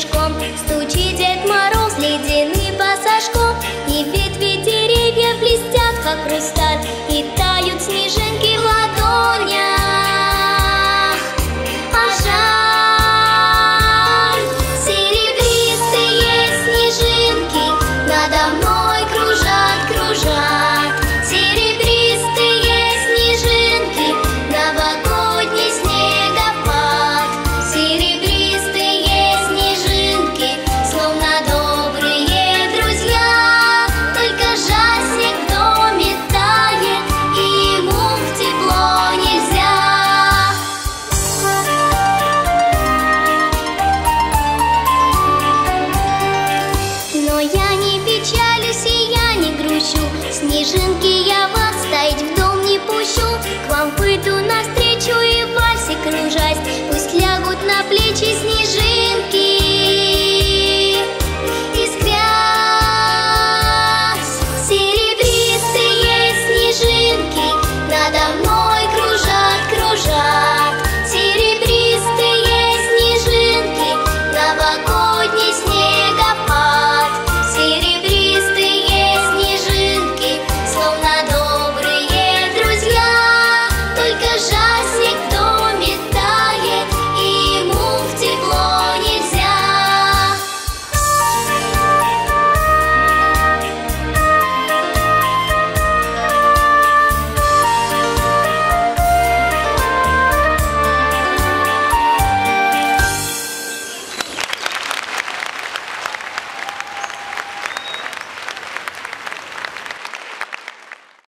снежком. Стучит Дед Мороз ледяным босажком, и ветви деревьев блестят, как хрусталь, и тают снежинки в ладонях. А жаль, серебристые снежинки надо мной кружат, кружат. Серебристые снежинки, новогодний снегопад. Серебристые снежинки, словно добрые друзья. Только жаль, снег в доме тает, и ему в тепло нельзя. Но я не печалюсь и я не грущу. Снежинки